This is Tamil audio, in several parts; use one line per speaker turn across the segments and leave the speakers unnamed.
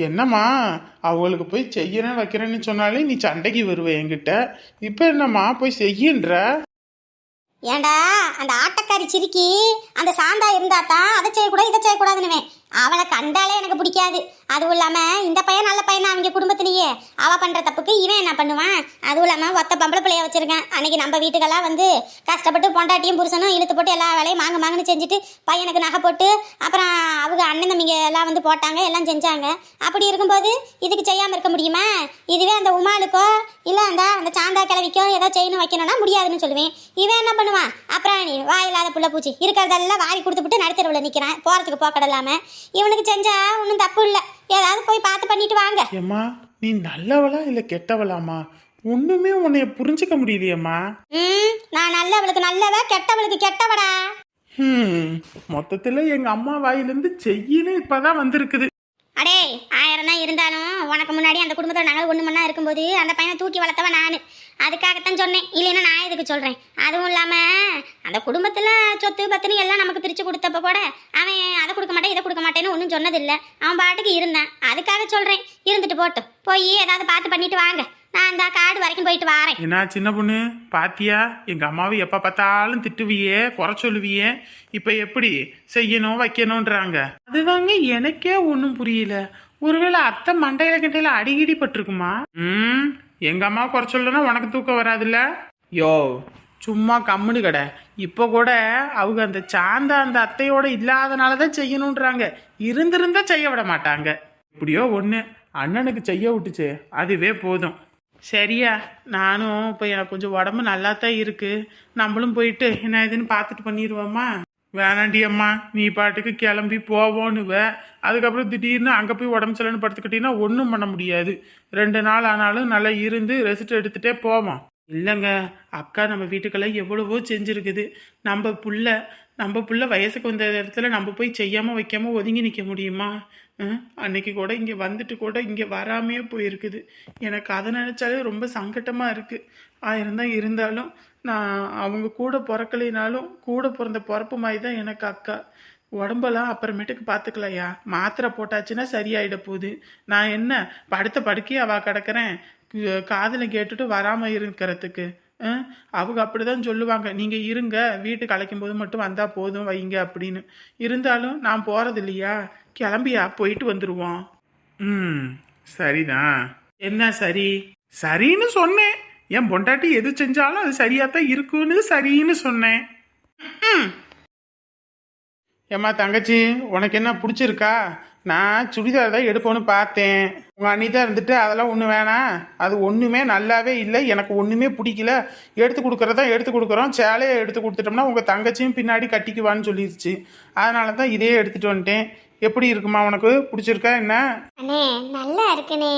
என்னம்மா, அவங்களுக்கு போய் செய்யறேன் வைக்கிறேன்னு சொன்னாலே நீ சண்டைக்கு வருவ என்கிட்ட. இப்ப என்னம்மா போய் செய்யின்ற?
ஏண்டா அந்த ஆட்டக்காரி சிரிக்கி அந்த சாந்தா இருந்தாதான் அதை செய்யக்கூடாது இதை செய்யக்கூடாதுன்னு அவளை கண்டாலே எனக்கு பிடிக்காது. அதுவும் இல்லாமல் இந்த பையன் நல்ல பையன் தான் அவங்க குடும்பத்திலேயே. அவள் பண்ணுற தப்புக்கு இவன் என்ன பண்ணுவான்? அதுவும் இல்லாமல் ஒத்த பொம்பளை பிள்ளைய வச்சிருக்கேன். அன்னைக்கு நம்ம வீட்டுக்கெல்லாம் வந்து கஷ்டப்பட்டு பொண்டாட்டியும் புருஷனும் இழுத்து போட்டு எல்லா வேலையும் மாங்கன்னு செஞ்சுட்டு பையனுக்கு நகை போட்டு அப்புறம் அவங்க அண்ணன் தம்பிங்க எல்லாம் வந்து போட்டாங்க, எல்லாம் செஞ்சாங்க. அப்படி இருக்கும்போது இதுக்கு செய்யாமல் இருக்க முடியுமா? இதுவே அந்த உமாளுக்கோ இல்லை அந்த சாந்தா கிளவிக்கோ ஏதோ செய்யணும் வைக்கணும்னா முடியாதுன்னு சொல்லுவேன். இவன் என்ன பண்ணுவான்? அப்புறம் நீ வாயில்லாத புள்ள பூச்சி இருக்கிறதெல்லாம் வாரி கொடுத்துட்டு நடுத்தரவில் நிற்கிறான், போகிறதுக்கு போக்கடலாமல். இவனுக்கு செஞ்சா ஒன்றும் தப்பு இல்லை, ஏதாவது போய் பார்த்து பண்ணிட்டு வாங்க.
ஏம்மா, நீ நல்லவளா இல்ல கெட்டவளாமா? ஒண்ணுமே உன்னைய புரிஞ்சுக்க முடியலையம்மா.
நான் நல்லவளுக்கு நல்லவ, கெட்டவளுக்கு கெட்டவடா.
மொத்தத்துல எங்க அம்மா வாயிலிருந்து செய்யின்னு இப்பதான் வந்திருக்குது.
அடே 1000 தான் இருந்தாலும் உனக்கு முன்னாடி அந்த குடும்பத்தில் நாங்கள் ஒன்று மண்ணா இருக்கும்போது அந்த பையனை தூக்கி வளர்த்தவன் நான். அதுக்காகத்தான் சொன்னேன், இல்லைன்னா நான் எதுக்கு சொல்கிறேன்? அதுவும் இல்லாமல் அந்த குடும்பத்தில் சொத்து பத்துன்னு எல்லாம் நமக்கு பிரித்து கொடுத்தப்ப கூட அவன் அதை கொடுக்க மாட்டேன் இதை கொடுக்க மாட்டேன்னு ஒன்றும் சொன்னதில்லை. அவன் பாட்டுக்கு இருந்தான். அதுக்காக சொல்கிறேன், இருந்துட்டு போட்டோம். போய் ஏதாவது பார்த்து பண்ணிட்டு வாங்க. நான் அந்த காடு வரைக்கும் போயிட்டு வரேன்.
என்ன சின்ன பொண்ணு, பாத்தியா? எங்க அம்மாவை எப்ப பார்த்தாலும் திட்டுவியே, குறை சொல்லுவியே. இப்ப எப்படி செய்யணும் வைக்கணும்ன்றாங்க? அதுதாங்க எனக்கே ஒன்றும் புரியல. ஒருவேளை அத்தை மண்டையில கிண்டையில அடிக்கடி பட்டிருக்குமா? எங்க அம்மா குறை சொல்லனா உனக்கு தூக்கம் வராதுல்ல? யோ சும்மா கம்முனு கடை. இப்போ கூட அவங்க அந்த சாந்தா அந்த அத்தையோட இல்லாதனாலதான் செய்யணும்ன்றாங்க. இருந்திருந்தா செய்ய விட மாட்டாங்க. இப்படியோ ஒன்று அண்ணனுக்கு செய்ய விட்டுச்சு, அதுவே போதும். சரியா, நானும் இப்போ எனக்கு கொஞ்சம் உடம்பு நல்லா தான் இருக்கு. நம்மளும் போயிட்டு என்ன இதுன்னு பார்த்துட்டு பண்ணிடுவோம்மா. வேணாண்டி அம்மா, நீ பாட்டுக்கு கிளம்பி போவோன்னுவ. அதுக்கப்புறம் திடீர்னு அங்கே போய் உடம்பு சரியில்லைன்னு படுத்துக்கிட்டீங்கன்னா ஒன்றும் பண்ண முடியாது. 2 நாள் ஆனாலும் நல்லா இருந்து ரெஸ்ட் எடுத்துகிட்டே போவோம். இல்லைங்க அக்கா, நம்ம வீட்டுக்கெல்லாம் எவ்வளவோ செஞ்சுருக்குது. நம்ம புள்ள வயசுக்கு வந்த இடத்துல நம்ம போய் செய்யாமல் வைக்காமல் ஒதுங்கி நிற்க முடியுமா? அன்னைக்கு கூட இங்கே வந்துட்டு கூட இங்கே வராமையே போயிருக்குது. எனக்கு அதை நினச்சாலே ரொம்ப சங்கட்டமாக இருக்குது. 1000 தான் இருந்தாலும் நான் அவங்க கூட பிறக்கலைனாலும் கூட பிறந்த பிறப்பு மாதிரி தான் எனக்கு அக்கா. உடம்பெல்லாம் அப்புறமேட்டுக்கு பார்த்துக்கலையா? மாத்திரை போட்டாச்சுன்னா சரியாயிட போகுது. நான் என்ன படுத்த படுக்கையே அவள் கிடக்கிறேன் காதில் கேட்டுட்டு வராமல் இருக்கிறதுக்கு? அவங்க அப்படிதான் சொல்லுவாங்க, நீங்கள் இருங்க, வீட்டுக்கு அழைக்கும் போது மட்டும் வந்தால் போதும் வைங்க அப்படின்னு. இருந்தாலும் நான் போகிறது இல்லையா? கிளம்பியா போயிட்டு வந்துடுவோம். சரிதான். என்ன சரி? சரின்னு சொன்னேன். என் பொண்டாட்டி எது செஞ்சாலும் அது சரியாத்தான் இருக்குன்னு சரின்னு சொன்னேன். ஏம்மா தங்கச்சி, உனக்கு என்ன பிடிச்சிருக்கா? நான் சுடிதார் தான் எடுப்போன்னு பார்த்தேன். உங்கள் அண்ணி தான் இருந்துட்டு அதெல்லாம் ஒன்றும் வேணாம், அது ஒன்றுமே நல்லாவே இல்லை, எனக்கு ஒன்றுமே பிடிக்கல, எடுத்து கொடுக்குறதா எடுத்து கொடுக்குறோம், சேலையை எடுத்து கொடுத்துட்டோம்னா உங்கள் தங்கச்சியும் பின்னாடி கட்டிக்குவான்னு சொல்லிடுச்சு. அதனால தான் இதே எடுத்துகிட்டு வந்துட்டேன். எப்படி இருக்குமா, உனக்கு பிடிச்சிருக்கா என்ன?
அண்ணே நல்லா இருக்குண்ணே.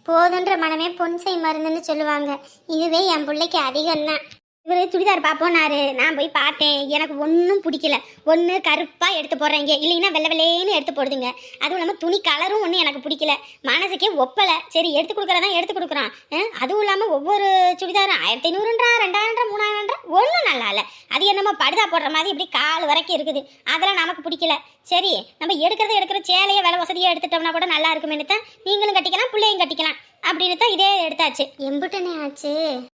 போதுன்ற மனமே பொன்சை மருந்துன்னு சொல்லுவாங்க. இதுவே என் பிள்ளைக்கு அதிகம் தான். இவர் சுடிதார் பார்ப்போனாரு, நான் போய் பார்த்தேன். எனக்கு ஒன்றும் பிடிக்கல. ஒன்று கருப்பாக எடுத்து போடுறீங்க, இல்லைன்னா வெள்ளை வெள்ளைன்னு எடுத்து போடுதுங்க. அதுவும் இல்லாமல் துணி கலரும் ஒன்றும் எனக்கு பிடிக்கல, மனசுக்கே ஒப்பலை. சரி எடுத்து கொடுக்குறதான் எடுத்து கொடுக்குறான். அதுவும் இல்லாமல் ஒவ்வொரு சுடிதாரும் 1500 2000 3000 ஒன்றும் நல்லா இல்லை. அது என்னமோ படுதா போடுற மாதிரி இப்படி கால் வரைக்கும் இருக்குது. அதெல்லாம் நமக்கு பிடிக்கல. சரி நம்ம எடுக்கிற சேலையை விலை வசதியாக எடுத்துட்டோம்னா கூட நல்லா இருக்குமேனு தான் நீங்களும் கட்டிக்கலாம் பிள்ளையும் கட்டிக்கலாம் அப்படின்னு தான் இதே எடுத்தாச்சு. எம்புட்டனே ஆச்சு.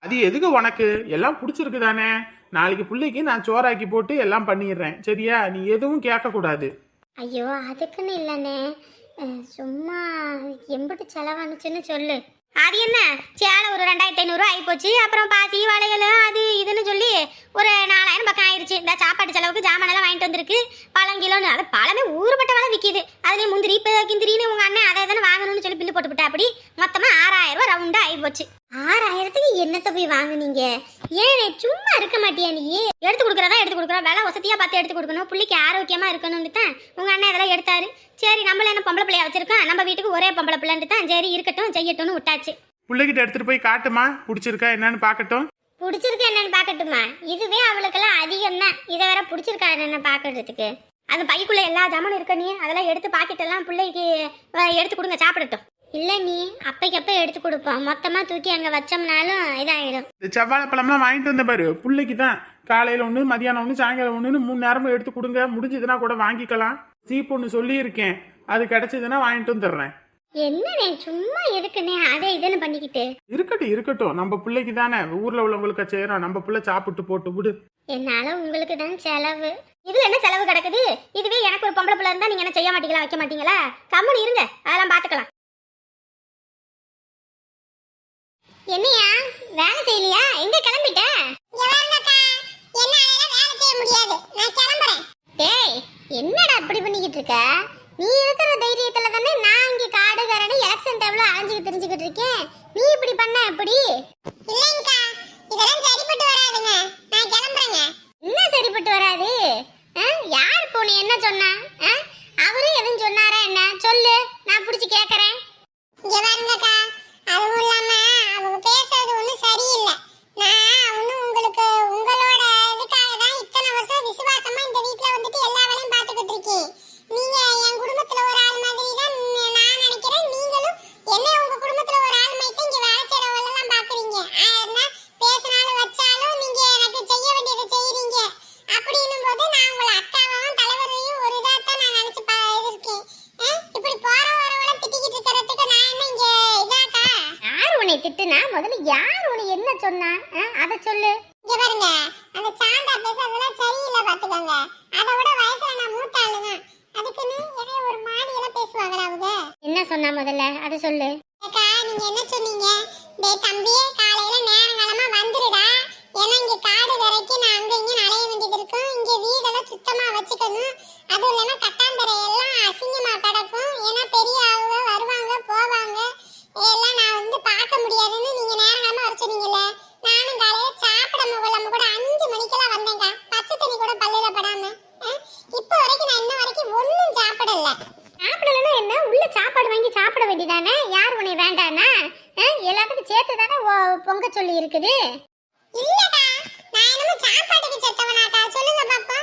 அது எதுக்கு உனக்கு? எல்லாம் பிடிச்சிருக்கு தானே? நாளைக்கு பிள்ளைக்கு நான் சோறாக்கி போட்டு எல்லாம் பண்ணிடுறேன், சரியா? நீ எதுவும் கேட்கக்கூடாது.
ஐயோ அதுக்குன்னு இல்லைண்ணே, சும்மா எம்புட்டு செலவானுச்சுன்னு சொல்லு. அது என்ன சேலை ஒரு 2500 ஆகிப்போச்சு. அப்புறம் பாசி வளையல் அது இதுன்னு சொல்லி ஒரு 4000 பக்கம் ஆயிடுச்சு. இந்த சாப்பாட்டு செலவுக்கு ஜாமானெல்லாம் வாங்கிட்டு வந்திருக்கு. பழம் கிலோன்னு, அது பழமே ஊறுபட்ட வேலை விற்கிது. அதுலேயும் முந்திரி இப்போ கிந்திரின்னு உங்கள் அண்ணன் அதை தானே வாங்கணும்னு சொல்லி பில்லு போட்டுவிட்டா. அப்படி மொத்தமாக 6000 ரவுண்டாக ஆகிப்போச்சு. 6000க்கு என்னத்தை போய் வாங்குனீங்க? ஏன் சும்மா இருக்க மாட்டியா நீ? எடுத்து கொடுக்குறதா எடுத்து கொடுக்குறோம், விலை வசதியாக பார்த்து எடுத்து கொடுக்கணும், பிள்ளைக்கு ஆரோக்கியமாக இருக்கணும்னு தான் உங்கள் அண்ணன் இதெல்லாம் எடுத்தாரு. சரி நம்மள என்ன பொம்பளை பிள்ளையா வச்சிருக்கோம், நம்ம வீட்டுக்கு ஒரே பொம்பளை பிள்ளைன்ட்டு தான் சரி இருக்கட்டும் செய்யட்டும்னு விட்டாச்சு.
பிள்ளைகிட்ட எடுத்துட்டு போய் காட்டுமா, பிடிச்சிருக்கா என்னன்னு பார்க்கட்டும்.
பிடிச்சிருக்கா என்னன்னு பார்க்கட்டுமா? இதுவே அவளுக்கெல்லாம் அதிகம் தான். இதை வேற பிடிச்சிருக்கா என்னென்ன பார்க்கறதுக்கு. அது பைக்குள்ள எல்லா ஜாமானும் இருக்க, நீ அதெல்லாம் எடுத்து பாக்கெட்டெல்லாம் பிள்ளைக்கு எடுத்து கொடுங்க சாப்பிடட்டும். இல்ல நீ அப்பைக்கப்ப எடுத்து கொடுப்போம், மொத்தமா தூக்கி அங்க வச்சோம்னாலும் இதாயிடும்.
இந்த செவ்வாழை பழம்லாம் வாங்கிட்டு வந்த பாரு, பிள்ளைக்கு தான் காலையில ஒன்று மதியானம் ஒன்று சாயங்காலம் ஒன்றுன்னு 3 நேரமும் எடுத்து கொடுங்க. முடிஞ்சதுன்னா கூட வாங்கிக்கலாம். சீப் ஒன்று சொல்லியிருக்கேன், அது கிடைச்சதுன்னா வாங்கிட்டு வந்துடுறேன்.
என்னண்ணே சும்மா எதுக்குண்ணே அதை இதுன்னு பண்ணிக்கிட்டு?
இருக்கட்டும் இருக்கட்டும், நம்ம பிள்ளைக்கு தானே, ஊர்ல உள்ளவங்களுக்கு செய்யறோம், நம்ம பிள்ளை சாப்பிட்டு போட்டு விடு.
என்னால உங்களுக்கு தான் செலவு. இதுல என்ன செலவு கிடக்குது? இதுவே எனக்கு ஒரு பொம்பளை பிள்ளை இருந்தா நீங்க என்ன செய்ய மாட்டீங்களா, வைக்க மாட்டீங்களா? கம்முன்னு இருங்க, அதெல்லாம் பாத்துக்கலாம். என்னையா வேலை செய்யலையா? எங்க கிளம்பிட்ட? ஏய் என்னடா இப்படி பண்ணிக்கிட்டு இருக்க? நீ இருக்கிற தைரியத்துல தானே நான் இங்க காடு கரடி எலெக்ஷன் டைம்ல அலைஞ்சிட்டு தெரிஞ்சுக்கிட்டு இருக்கேன். நீ இப்படி பண்ண எப்படி? இல்லைங்கக்கா, இதெல்லாம் சரிப்பட்டு வராதுங்க. நான் கிளம்புறேங்க. என்ன சரிப்பட்டு வராது? யார் போன என்ன சொன்னா? அவரு எதுவும் சொன்னாரா என்ன? சொல்லு, நான் புடிச்சு கேக்குறேன். இங்க பாருங்கக்கா, அதுவும் இல்லாம அவங்க பேசுறது ஒன்றும் சரியில்லை. நான் ஒன்றும் உங்களுக்கு உங்களோட இதுக்காக தான் இத்தனை வருஷம் விசுவாசமா இந்த வீட்டில் வந்துட்டு எல்லா வேலையும் பார்த்துக்கிட்டு இருக்கேன். நீங்க என் குடும்பத்துல ஒரு ஆள் மாதிரி தான் நான் நினைக்கிறேன். நீங்களும் என்ன உங்க குடும்பத்துல ஒரு ஆள் மாதிரி இங்க வேலை செய்யறவங்களெல்லாம் பாக்குறீங்க. பேசினாலும் வச்சாலும் நீங்க எனக்கு செய்ய வேண்டியதை செய்யறீங்க. அப்படின்னும் போது நான் உங்களை அக்காவும் தலைவரையும் ஒரு இதாத்தான் நான் நினைச்சு இருக்கேன். இப்படி போற வரவளை திட்டிக்கிட்டு இருக்கிறதுக்கு நான் என்ன இங்க இதாக்கா? யார் உன்னை திட்டுனா? முதல்ல யார் உன்னை என்ன சொன்னா அதை சொல்லு. இங்க பாருங்க, அந்த சாந்தா பேசுறதெல்லாம் சரியில்லை பாத்துக்கோங்க. அதை விட வயசுல நான் மூத்த ஆளுதான். அதுக்குன்னு என்னைய ஒரு மாடியெல்லாம் பேசுவாங்களா அவங்க? என்ன சொன்னா முதல்ல அதை சொல்லு. அக்கா நீங்க என்ன சொன்னீங்க? டேய் தம்பியே, காலையில நேரங்காலமா வந்துருடா. ஏன்னா இங்க காடு வரைக்கும் நான் அங்க இங்க நலைய வேண்டியது இருக்கும். இங்க வீடெல்லாம் சுத்தமா வச்சுக்கணும். அதுவும் இல்லாம கட்டாந்தரை எல்லாம் அசிங்கமா கிடக்கும். ஏன்னா பெரிய ஆளுங்க வருவாங்க போவாங்க, எல்லாம் நான் வந்து பார்க்க முடியாதுன்னு நீங்க நேரங்காலமா வர சொன்னீங்கல்ல. நானும் காலையில சாப்பிட முகலாம கூட 5 மணிக்கெல்லாம் வந்தேங்க. பச்சை தண்ணி கூட பல்லுல படாம. இப்ப வரைக்கும் நான் இன்ன வரைக்கும் ஒன்னும் சாப்பிடல. சாப்பிடலன்னா என்ன? உள்ள சாப்பாடு வாங்கி சாப்பிட வேண்டியதானே? யார் உன்னை வேண்டானா? எல்லாத்துக்கும் சேர்த்து தானே பொங்க சொல்லி இருக்குது. இல்லடா, நான் என்னமோ சாப்பாட்டுக்கு செத்தவனாக்கா? சொல்லுங்க பாப்பா.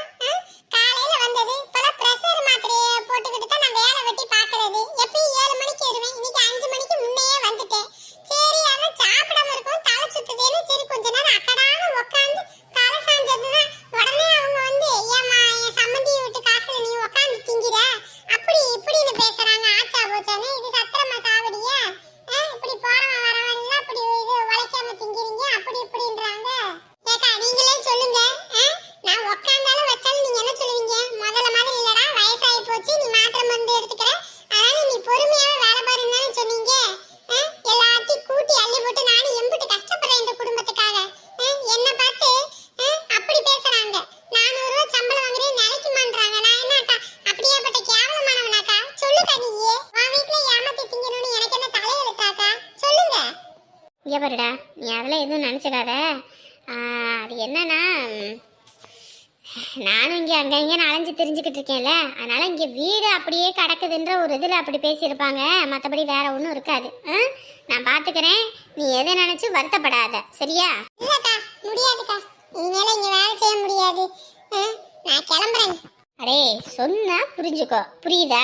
காலையில வந்தது, இப்பலாம் பிரஷர் மாத்திரையை போட்டுக்கிட்டு தான் நான் வேலை வெட்டி பாக்குறது. எப்பயும் 7 மணிக்கு வருவேன். இன்னைக்கு 5 மணிக்கு முன்னையே வந்துட்டேன். சரி அதான் சாப்பிடாம இருக்கும், தலை சுத்துதேன்னு சரி கொஞ்ச நேரம் அக்கடான உட்காந்து தலை சாஞ்சதுதான் உடனே அவங்க வந்து ஏமா என் சம்மந்தி விட்டு காசுல நீ உட்காந்து திங்கிற அப்படி இப்படின்னு பேசுறாங்க. ஆச்சா போச்சானே, இது சத்திரமா சாவடியா? இப்படி போறவன் வரவன் எல்லாம் அப்படி இது உழைக்காம திங்கிறீங்க அப்படி இப்படின்றாங்க. ஏக்கா நீங்களே சொல்லுங்க, நான் உட்காந்தாலும் வச்சாலும் நீங்க என்ன சொல்லுவீங்க? முதல்ல மாதிரி இல்லடா, வயசாகி போச்சு, நீ மாத்திரை மருந்து எடுத்துக்கிற, அதனால நீ பொறுமையாவே வேலை பாருன்னு சொன்னீங்க. எல்லாத்தையும் கூட்டி அள்ளி போட்டு நானும் எம்பிட்டு கஷ்டப்படுறேன் இந்த குடும்பத்துக்காக. என்ன பார்த்து அப்படி பேசுறாங்க. 400 ரூபாய் சம்பளம் வாங்குறேன் நினைக்குமான்றாங்க. நான் என்னக்கா அப்படியேப்பட்ட கேவலமானவனாக்கா? சொல்லுக்கா, நீயே உன் வீட்டுல ஏமாத்தி திங்கணும்னு எனக்கு என்ன தலையெழுத்தாக்கா? சொல்லுங்க. இங்க பாருடா, நீ அதெல்லாம் எதுவும் நினைச்சுக்காத. அது என்னன்னா, நானும் இங்கே அங்கே இங்கேன்னு அலைஞ்சு தெரிஞ்சுக்கிட்டு இருக்கேன்ல, அதனால இங்கே வீடு அப்படியே கிடக்குதுன்ற ஒரு இதில் அப்படி பேசியிருப்பாங்க. மற்றபடி வேற ஒன்றும் இருக்காது. நான் பார்த்துக்கிறேன், நீ எதை நினச்சி வருத்தப்படாத, சரியா? இல்லைக்கா, முடியாதுக்கா, இனிமேல இங்கே வேலை செய்ய முடியாது. நான் கிளம்புறேன். அடே சொன்னா புரிஞ்சுக்கோ, புரியுதா?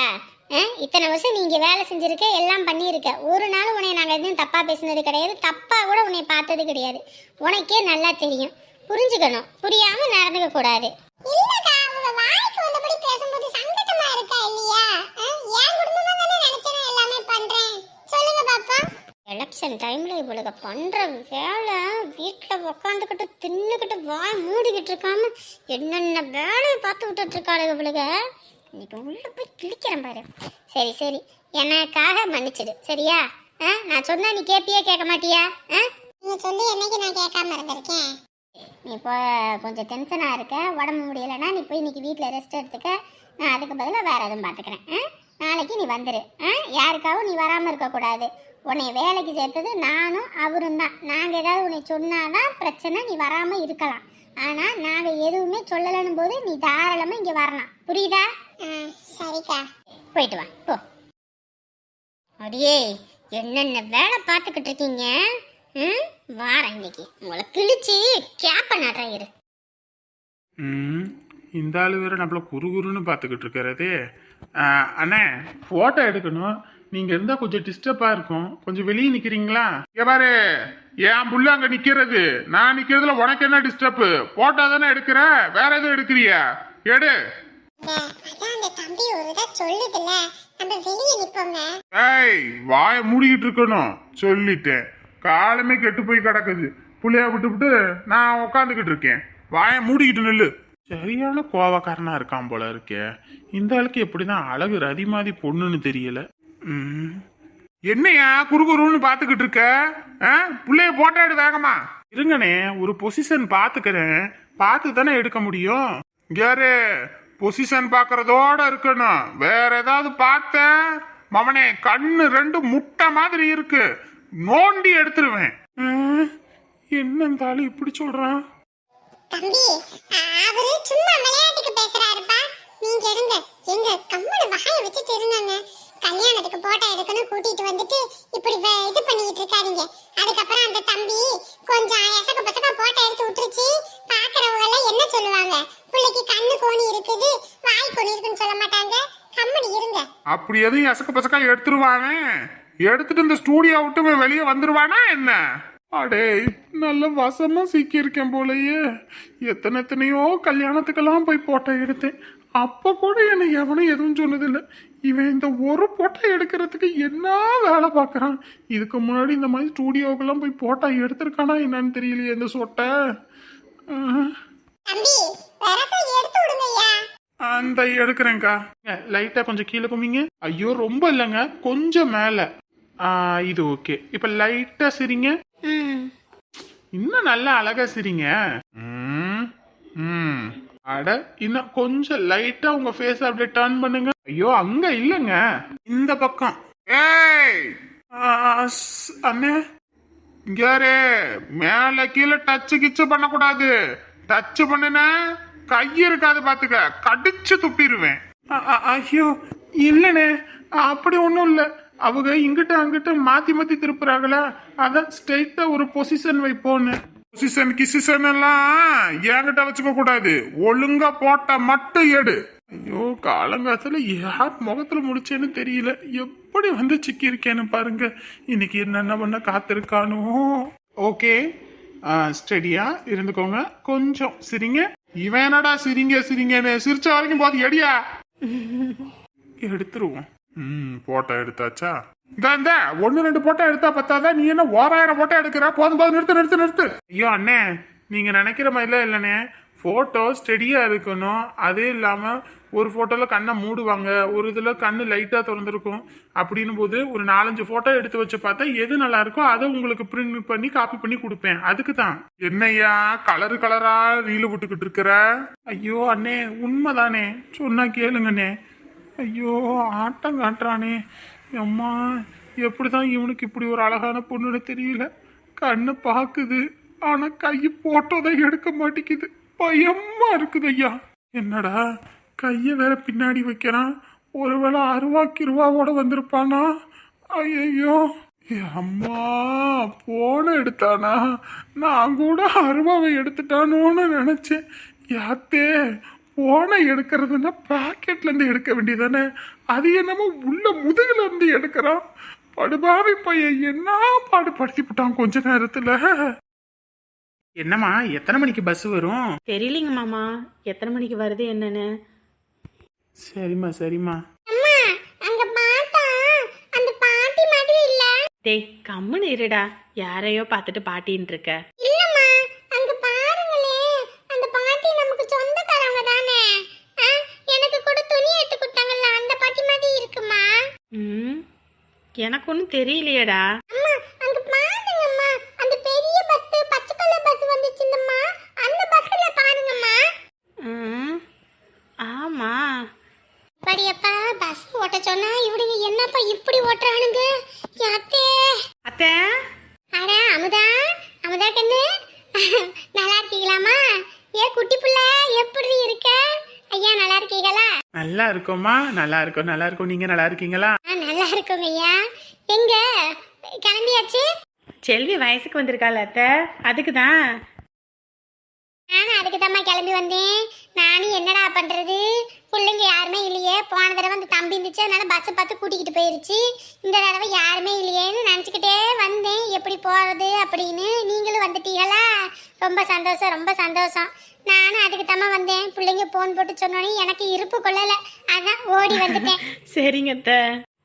இத்தனை வருஷம் நீ இங்கே வேலை செஞ்சுருக்க, எல்லாம் பண்ணியிருக்க. ஒரு நாள் உன்னை நாங்கள் எதுவும் தப்பாக பேசுனது கிடையாது, தப்பாக கூட உன்னை பார்த்தது கிடையாது. உனக்கே நல்லா தெரியும், புரிஞ்சுக்கணும். புரியாம நடந்துக்க கூடாது. இல்லக்கா, உங்க வாய்க்கு வந்தபடி பேசும்போது சங்கடமா இருக்கா இல்லையா? ஏன் குடும்பமா தானே நினைச்சேன் எல்லாமே பண்றேன். சொல்லுங்க பாப்பா. எலெக்ஷன் டைம்ல இவளுக்கு பண்ற வேலை, வீட்டுல உக்காந்துக்கிட்டு தின்னுக்கிட்டு வாய் மூடிக்கிட்டு இருக்காம என்னென்ன வேலையை பார்த்து விட்டுட்டு இருக்காளுங்க இவளுக. இன்னைக்கு உள்ள போய் கிழிக்கிறேன் பாரு. சரி சரி, எனக்காக மன்னிச்சிடு, சரியா? நான் சொன்னா நீ கேப்பியா கேட்க மாட்டியா? நீங்க சொல்லி என்னைக்கு நான் கேட்காம இருந்திருக்கேன்? நீ இப்போ கொஞ்சம் டென்ஷனாக இருக்க, உடம்பு முடியலைன்னா நீ போய் இன்னைக்கு வீட்டில் ரெஸ்ட் எடுத்துக்க. நான் அதுக்கு பதிலாக வேறு எதுவும் பார்த்துக்கிறேன். நாளைக்கு நீ வந்துடு. யாருக்காகவும் நீ வராமல் இருக்கக்கூடாது. உன்னை வேலைக்கு சேர்த்தது நானும் அவரும் தான். நாங்கள் ஏதாவது உன்னை சொன்னாதான் பிரச்சனை, நீ வராமல் இருக்கலாம். ஆனால் நாங்கள் எதுவுமே சொல்லலைன்னு போது நீ தாராளமாக இங்கே வரலாம், புரியுதா? சரிக்கா, போயிட்டு வா போ. அடியே என்னென்ன வேலை பார்த்துக்கிட்டு இருக்கீங்க? வாரம் இன்னைக்கு உங்களை கிழிச்சு கேப்ப நடுறாயிரு.
இந்த ஆளு வேற நம்மள குறுகுறுன்னு பார்த்துக்கிட்டு இருக்கிறதே. அண்ணே போட்டோ எடுக்கணும், நீங்க இருந்தா கொஞ்சம் டிஸ்டர்பா இருக்கும், கொஞ்சம் வெளியே நிக்கிறீங்களா? இங்க பாரு, என் புள்ள அங்க நிக்கிறது, நான் நிக்கிறதுல உனக்கு என்ன டிஸ்டர்ப்? போட்டோ தானே எடுக்கிற, வேற எதுவும் எடுக்கிறியா? எடு.
அதான் அந்த தம்பி தம்பி ஒருதா சொல்லுதுல நம்ம வெளியே நிப்போங்க.
ஏய் வாய மூடிக்கிட்டு இருக்கணும் சொல்லிட்டேன். காலமே கெட்டு போய் கிடக்குது. புள்ளைய விட்டுவிட்டு நான் உட்காந்துக்கிட்டு இருக்கேன். வாய மூடிக்கிட்டு நில்லு. சரியான கோவக்காரனா இருக்கான் போல இருக்கே. இந்த ஆளுக்கு எப்படிதான் அழகு ரதிமாதி பொண்ணுன்னு தெரியல. என்னையா குறுகுறுன்னு பாத்துக்கிட்டு இருக்க? புள்ளைய போட்டாடு வேகமா. இருங்கண்ணே ஒரு பொசிஷன் பாத்துக்கிறேன். பார்த்து தானே எடுக்க முடியும். யாரு பொசிஷன் பாக்குறதோட இருக்கணும். வேற ஏதாவது பார்த்த மவனே கண்ணு ரெண்டு முட்டை மாதிரி இருக்கு. நோண்டி எடுத்துருவேன். என்ன இந்த ஆளு இப்படி சொல்றான்?
தம்பி அவரு சும்மா விளையாட்டுக்கு பேசுறாருப்பா. நீங்க இருங்க. எங்க கம்மல வாயை வச்சுட்டு இருந்தாங்க. கல்யாணத்துக்கு போட்டோ எடுக்கணும் கூட்டிட்டு வந்துட்டு இப்படி இது பண்ணிட்டு இருக்காதீங்க. அதுக்கப்புறம் அந்த தம்பி கொஞ்சம் எசக்க பசக்க போட்டோ எடுத்து விட்டுருச்சு. பாக்குறவங்க எல்லாம் என்ன சொல்லுவாங்க? பிள்ளைக்கு கண்ணு கோணி இருக்குது வாய் கோணி இருக்குன்னு சொல்ல மாட்டாங்க. கம்மடி இருங்க.
அப்படி எதுவும் எசக்க பசக்கா எடுத்துருவானே. எடுத்துட்டு இந்த ஸ்டூடியோ விட்டு வெளியே வந்துருவானா என்ன? அடே நல்ல வசமா சிக்கியிருக்கேன் போலயே. எத்தனையோ கல்யாணத்துக்கெல்லாம் போய் போட்டோ எடுத்தேன். அப்ப கூட என்னை எவனும் எதுவும் சொன்னதில்லை. இவன் இந்த ஒரு போட்டோ எடுக்கிறதுக்கு என்ன வேலை பார்க்கறான்? இதுக்கு முன்னாடி இந்த மாதிரி ஸ்டூடியோக்கெல்லாம் போய் போட்டோ எடுத்திருக்கானா என்னன்னு தெரியலையே இந்த சொட்டை. அந்த எடுக்கிறேன்க்கா. லைட்டா கொஞ்சம் கீழே குமிங்க. ஐயோ ரொம்ப இல்லைங்க கொஞ்சம் மேல. இது ஓகே. இப்ப லைட்டா சிரிங்க. இன்னும் நல்லா அழகா சிரிங்க. அட இன்னும் கொஞ்சம் லைட்டா உங்க ஃபேஸ் அப்படியே டர்ன் பண்ணுங்க. ஐயோ அங்க இல்லங்க இந்த பக்கம். ஏய் அண்ணே இங்கே மேல கீழே டச்சு கிச்சு பண்ணக்கூடாது. டச்சு பண்ணுன கை இருக்காது பாத்துக்க. கடிச்சு துப்பிடுவேன். ஐயோ இல்லனே அப்படி ஒண்ணும் இல்ல. அவங்க இங்கிட்ட அங்கிட்ட மாத்தி மாத்தி திருப்புறாங்களா அதான் ஸ்ட்ரெயிட்டா ஒரு பொசிஷன் வைப்போன்னு. பொசிஷன் கிசிஷன் எல்லாம் என்கிட்ட வச்சுக்க கூடாது. ஒழுங்கா போட்டா மட்டும் எடு. ஐயோ காலங்காலத்துல யார் முகத்துல முடிச்சேன்னு தெரியல. எப்படி வந்து சிக்கி இருக்கேன்னு பாருங்க. இன்னைக்கு என்னென்ன பண்ண காத்திருக்கானோ. ஓகே ஸ்டெடியா இருந்துக்கோங்க. கொஞ்சம் சிரிங்க. இவன் என்னடா சிரிங்க சிரிங்கன்னு சிரிச்ச வரைக்கும் போது எடியா எடுத்துருவோம். போட்டோ எடுத்தாச்சா? இந்த 1-2 போட்டோ எடுத்தா பத்தாதான். நீ என்ன 1000 போட்டோ எடுக்கிற? போதும் நிறுத்து. ஐயோ அண்ணே நீங்க நினைக்கிற மாதிரிலாம் இல்லைண்ணே. போட்டோ ஸ்டெடியா இருக்கணும். அதே இல்லாம ஒரு போட்டோல கண்ணை மூடுவாங்க, ஒரு இதுல கண்ணு லைட்டா திறந்துருக்கும். அப்படின்னு போது ஒரு 4-5 போட்டோ எடுத்து வச்சு பார்த்தா எது நல்லா இருக்கோ அதை உங்களுக்கு பிரிண்ட் பண்ணி காப்பி பண்ணி கொடுப்பேன். அதுக்கு தான். என்னையா கலரா ரீல் விட்டுக்கிட்டு இருக்கிற? ஐயோ அண்ணே உண்மைதானே சொன்னா கேளுங்கண்ணே. ஐயோ ஆட்டம் காட்டுறானே. அம்மா எப்படிதான் இவனுக்கு இப்படி ஒரு அழகான பொண்ணுன்னு தெரியல. கண்ணு பாக்குது ஆனா கை போட்டோதான் எடுக்க மாட்டேங்குது. பயமா இருக்குது ஐயா. என்னடா கைய வேற பின்னாடி வைக்கிறான். ஒருவேளை அருவாக்கிருவாவோட வந்திருப்பானா? ஐயோ அம்மா போன எடுத்தானா? நான் கூட அருவாவை எடுத்துட்டானோன்னு நினைச்சேன். யாத்தே போனை எடுக்கிறதுனா பாக்கெட்ல இருந்து எடுக்க வேண்டியதானே. அது என்னமோ உள்ள முதுகுல இருந்து எடுக்கிறான். படுபாவி பையன் என்ன பாடுபடுத்தி விட்டான் கொஞ்ச நேரத்துல. என்னம்மா எத்தனை மணிக்கு பஸ் வரும்?
தெரியலங்க மாமா எத்தனை மணிக்கு வருது என்னன்னு.
சரிம்மா
அங்க பார்த்தா அந்த பாட்டி மாதிரி இல்ல.
டேய் கம்முன்னு இருடா. யாரையோ பார்த்துட்டு பாட்டின்னு இருக்க.
இல்லம்மா அங்க பாருங்களே அந்த பாட்டி நமக்கு சொந்தக்காரங்க தானே. எனக்கு கூட துணி எடுத்து கொடுத்தாங்கல்ல அந்த பாட்டி மாதிரி இருக்குமா?
எனக்கு ஒன்றும் தெரியலையேடா.
அம்மா அங்க பாருங்கம்மா அந்த பெரிய பஸ் பச்சை கலர் பஸ் வந்துச்சுங்கம்மா. அந்த பஸ்ல பாருங்கம்மா.
ஆமா
படியப்பா பஸ் ஓட்ட சொன்னா இவனுங்க என்னப்பா இப்படி ஓட்டுறானுங்க? யாத்தே
அத்தை.
அட அமுதா கண்ணு நல்லா இருக்கீங்களாமா? ஏ குட்டி புள்ள எப்படி இருக்க? ஐயா நல்லா இருக்கீங்களா?
நல்லா இருக்கோம்மா. நல்லா இருக்கும். நீங்க நல்லா இருக்கீங்களா?
நல்லா இருக்கோங்க ஐயா. எங்க கிளம்பியாச்சு?
செல்வி வயசுக்கு வந்திருக்காள் அத்தை. அதுக்கு தான்.
நானும் அதுக்கு தாம்மா கிளம்பி வந்தேன். நானும் என்னடா பண்றது பிள்ளைங்க யாருமே இல்லையே. போன தடவை அந்த தம்பி இருந்துச்சு அதனால பஸ்ஸை பார்த்து கூட்டிக்கிட்டு போயிருச்சு. இந்த தடவை யாருமே இல்லையேன்னு நினச்சிக்கிட்டே வந்தேன் எப்படி போகிறது அப்படின்னு. நீங்களும் வந்துட்டீங்களா? ரொம்ப சந்தோஷம். நானும் அதுக்கு தாம்மா வந்தேன். பிள்ளைங்க போன் போட்டு சொன்னோன்னே எனக்கு இருப்பு கொள்ளல, அதான் ஓடி வந்துட்டேன்.
சரிங்க அத்தை.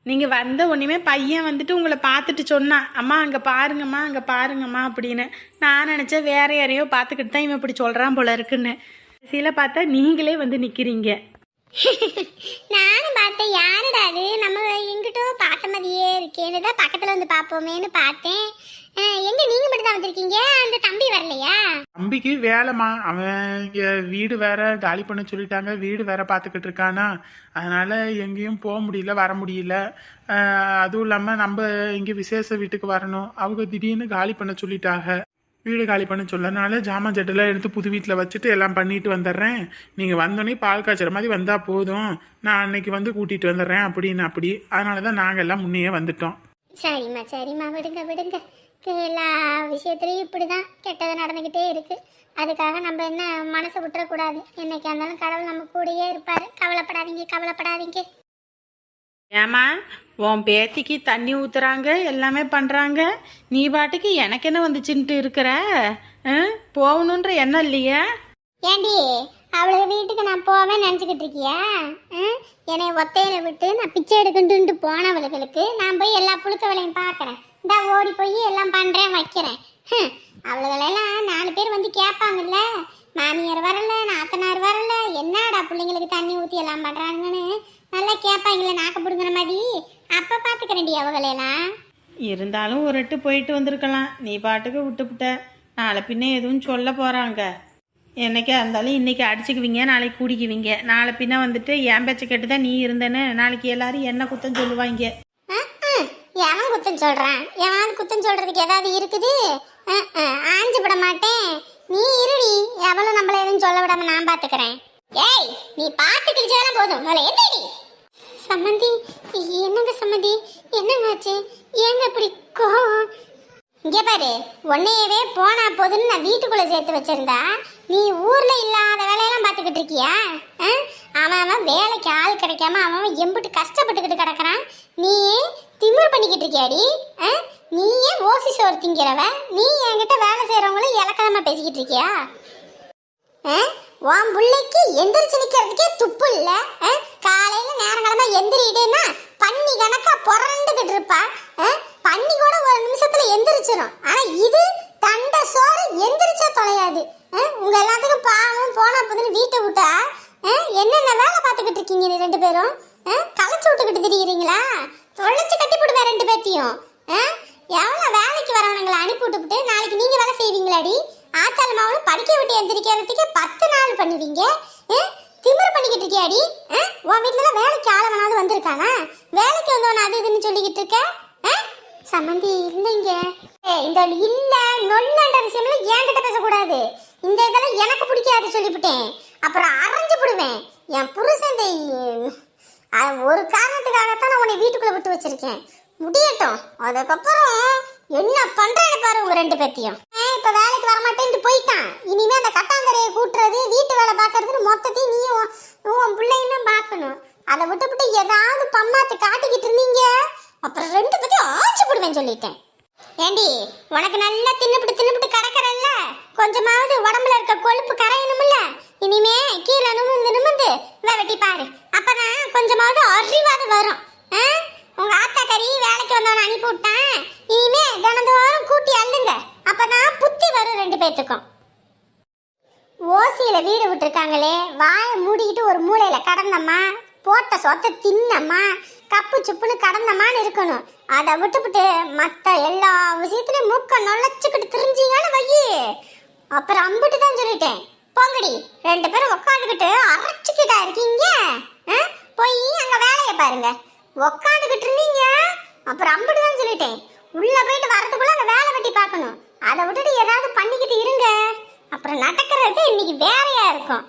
நீங்கள் வந்த உடனே பையன் வந்துட்டு உங்களை பார்த்துட்டு சொன்னான், அம்மா அங்கே பாருங்கம்மா அங்கே பாருங்கம்மா அப்படின்னு. நான் நினச்சேன் வேற யாரையோ பார்த்துக்கிட்டு தான் இவன் இப்படி சொல்கிறான் போல இருக்குன்னு. சில பார்த்தா நீங்களே வந்து நிற்கிறீங்க.
நானும் பார்த்தேன், யாருடா அது நம்ம எங்கிட்டோ பார்த்த மாதிரியே இருக்கேன்னு தான் பக்கத்துல வந்து பார்ப்போமேன்னு பார்த்தேன். எங்க நீங்க மட்டும் தான் வந்திருக்கீங்க, அந்த தம்பி வரலையா?
தம்பிக்கு வேலைம்மா, அவன் இங்க வீடு வேற காலி பண்ண சொல்லிட்டாங்க, வீடு வேற பார்த்துக்கிட்டு இருக்கானா, அதனால எங்கேயும் போக முடியல, வர முடியல. அதுவும் இல்லாமல் நம்ம இங்கே விசேஷ வீட்டுக்கு வரணும், அவங்க திடீர்னு காலி பண்ண சொல்லிட்டாங்க. வீடு காலி பண்ண சொல்லனால ஜாமான் ஜட்டெல்லாம் எடுத்து புது வீட்டில் வச்சுட்டு எல்லாம் பண்ணிட்டு வந்துடுறேன், நீங்கள் வந்தோடனே பால் காய்ச்சற மாதிரி வந்தால் போதும், நான் அன்னைக்கு வந்து கூட்டிகிட்டு வந்துடுறேன் அப்படின்னு. அப்படி அதனால தான் நாங்கள் எல்லாம் முன்னையே வந்துட்டோம்.
சரிம்மா சரிம்மா, விடுங்க விடுங்க. எல்லா விஷயத்துலையும் இப்படிதான் கெட்டது நடந்துக்கிட்டே இருக்கு. அதுக்காக நம்ம என்ன மனசை விட்டுறக்கூடாது. என்னைக்கா இருந்தாலும் கடவுள் நம்ம கூடயே இருப்பாரு. கவலைப்படாதீங்க கவலைப்படாதீங்க.
ஏமா உன் பேத்திக்கு தண்ணி ஊற்றுறாங்க, எல்லாமே பண்ணுறாங்க, நீ பாட்டுக்கு எனக்கு என்ன வந்துச்சுன்ட்டு இருக்கிற? போகணுன்ற எண்ணம் இல்லையா?
ஏண்டி அவளுக்கு வீட்டுக்கு நான் போவேன் நினச்சிக்கிட்டு இருக்கியா? என்னை ஒத்தையில விட்டு நான் பிச்சை எடுக்கணுன்ட்டு போனவளுகளுக்கு நான் போய் எல்லா புழுக்க வேலையும் பார்க்குறேன். இந்த ஓடி போய் எல்லாம் பண்ணுறேன் வைக்கிறேன். அவளுகளெல்லாம் 4 பேர் வந்து கேட்பாங்கல்ல, மாமியார் வரல நாத்தனார் வரல, என்னடா பிள்ளைங்களுக்கு தண்ணி ஊற்றி எல்லாம் பண்ணுறாங்கன்னு நல்லா கேட்பாங்களே நாக்க பிடுங்குற மாதிரி. அப்போ பார்த்துக்கிறேன்டி அவங்களெல்லாம்.
இருந்தாலும் ஒரு எட்டு போயிட்டு வந்திருக்கலாம், நீ பாட்டுக்கு விட்டுப்புட்ட. நாளை பின்ன எதுவும் சொல்ல போகிறாங்க. என்னைக்கா இருந்தாலும் இன்றைக்கி அடிச்சுக்குவீங்க, நாளைக்கு குடிக்குவீங்க. நாளை பின்ன வந்துட்டு என் பேச்சை கேட்டு தான் நீ இருந்தேன்னு நாளைக்கு எல்லாரும் என்ன குத்தம் சொல்லுவாங்க.
எவன் குத்தம் சொல்கிறான்? எவன் குத்தம் சொல்கிறதுக்கு ஏதாவது இருக்குது? ஆஞ்சு விட மாட்டேன். நீ இருடி, எவளும் நம்மள எதுவும் சொல்ல விடாம நான் பார்த்துக்கிறேன். ஏய் நீ பார்த்து கிழிச்சாலும் போதும், முதல்ல எந்தடி. சம்மந்தி என்னங்க சம்மந்தி, என்னங்க ஆச்சு? ஏங்க இப்படி கோவம்? இங்கே பாரு, உன்னையவே போனா போதுன்னு நான் வீட்டுக்குள்ளே சேர்த்து வச்சிருந்தா நீ ஊரில் இல்லாத வேலையெல்லாம் பார்த்துக்கிட்டு இருக்கியா? அவன் வேலைக்கு ஆள் கிடைக்காம அவன் எம்பிட்டு கஷ்டப்பட்டுக்கிட்டு கிடக்குறான். நீயே திமிர் பண்ணிக்கிட்டு இருக்கியாடி? நீயே ஓசி சோறு திங்கிறவ, நீ என்கிட்ட வேலை செய்கிறவங்கள இலக்கணமா பேசிக்கிட்டு இருக்கியா? உன் பிள்ளைக்கு எந்திரிச்சு நிற்கிறதுக்கே துப்பு இல்லை. காலையில் நேரங்களமா எந்திரிடுன்னா பண்ணி கணக்கா புரண்டுக்கிட்டு இருப்பா. பண்ணி கூட ஒரு நிமிஷத்துல எந்திரிச்சிடும். ஆனா இது தண்டை சோறு எந்திரிச்சா தொலையாது. உங்க எல்லாத்துக்கும் பாவம் போனா போதுன்னு வீட்டை விட்டா என்னென்ன வேலை பார்த்துக்கிட்டு இருக்கீங்க நீ 2 பேரும்? களைச்சு விட்டுக்கிட்டு திரிகிறீங்களா? தொலைச்சு கட்டி போடுவேன் 2 பேர்த்தையும். எவ்வளோ வேலைக்கு வரவனுங்களை அனுப்பி விட்டுவிட்டு நாளைக்கு நீங்க வேலை செய்வீங்களாடி? ஆத்தாள் மாவனும் படிக்க விட்டு எந்திரிக்கிறதுக்கு 10 நாள் பண்ணுவீங்க. திமிர் பண்ணிக்கிட்டு இருக்கியாடி? உன் வீட்டுல வேலைக்கு ஆளவனாவது வந்திருக்கானா? வேலைக்கு வந்தவன அது இதுன்னு சொல்லிக்கிட்டு இருக்க? சம்மந்தி இல்லைங்க. இந்த இல்ல நொல்லன்ற விஷயம்லாம் என்கிட்ட பேசக்கூடாது. இந்த இதெல்லாம் எனக்கு பிடிக்காது சொல்லிவிட்டேன். அப்புறம் அரைஞ்சு விடுவேன். என் புருஷன் ஒரு காரணத்துக்காகத்தான் நான் உன்னை வீட்டுக்குள்ள விட்டு வச்சிருக்கேன். முடியட்டும், அதுக்கப்புறம் என்ன பண்றேன்னு பாரு உங்க 2 பேத்தையும். இப்ப வேலைக்கு வரமாட்டேன்ட்டு போயிட்டான். இனிமே அந்த கட்டாந்தரையை கூட்டுறது வீட்டு வேலை பார்க்கறதுன்னு மொத்தத்தையும் நீயும் உன் பிள்ளையும் தான் பார்க்கணும். அதை விட்டு ஏதாவது பம்மாத்து காட்டிக்கிட்டு இருந்தீங்க அப்புறம் 2 பேத்தையும் ஆச்சு போடுவேன் சொல்லிட்டேன். ஏண்டி உனக்கு நல்லா தின்னுபிட்டு கிடக்கிறல்ல, கொஞ்சமாவது உடம்புல இருக்க கொழுப்பு கரையணும்ல. இனிமே கீழே நிமிந்து வெட்டி பாரு, அப்பதான் கொஞ்சமாவது அறிவாது வரும். உங்க ஆத்தா கறி வேலைக்கு வந்தவன அனுப்பி விட்டான். இனிமே தினந்தோறும் கூட்டி அள்ளுங்க, அப்பதான் புத்தி வரும் 2 பேத்துக்கும். ஓசியில வீடு விட்டுருக்காங்களே, வாயை மூடிக்கிட்டு ஒரு மூலையில கடந்தம்மா, போட்ட சொத்தை தின்னம்மா, கப்பு சுப்புன்னு கடந்தம்மான்னு இருக்கணும். அதை விட்டுவிட்டு மற்ற எல்லா விஷயத்துலையும் மூக்க நுழைச்சுக்கிட்டு திரிஞ்சிங்கன்னு வையி, அப்புறம் அம்பிட்டு தான் சொல்லிட்டேன். போங்கடி, 2 பேரும் உட்காந்துக்கிட்டு அரைச்சிக்கிட்டா இருக்கீங்க. போய் அங்க வேலையை பாருங்க. உட்காந்துக்கிட்டு இருந்தீங்க அப்புறம் அம்பிட்டு தான் சொல்லிட்டேன். உள்ள போயிட்டு வரதுக்குள்ள அங்க வேலை வெட்டி பார்க்கணும். அதை விட்டுட்டு ஏதாவது பண்ணிக்கிட்டு இருங்க, அப்புறம் நடக்கிறது இன்னைக்கு வேறையா இருக்கும்.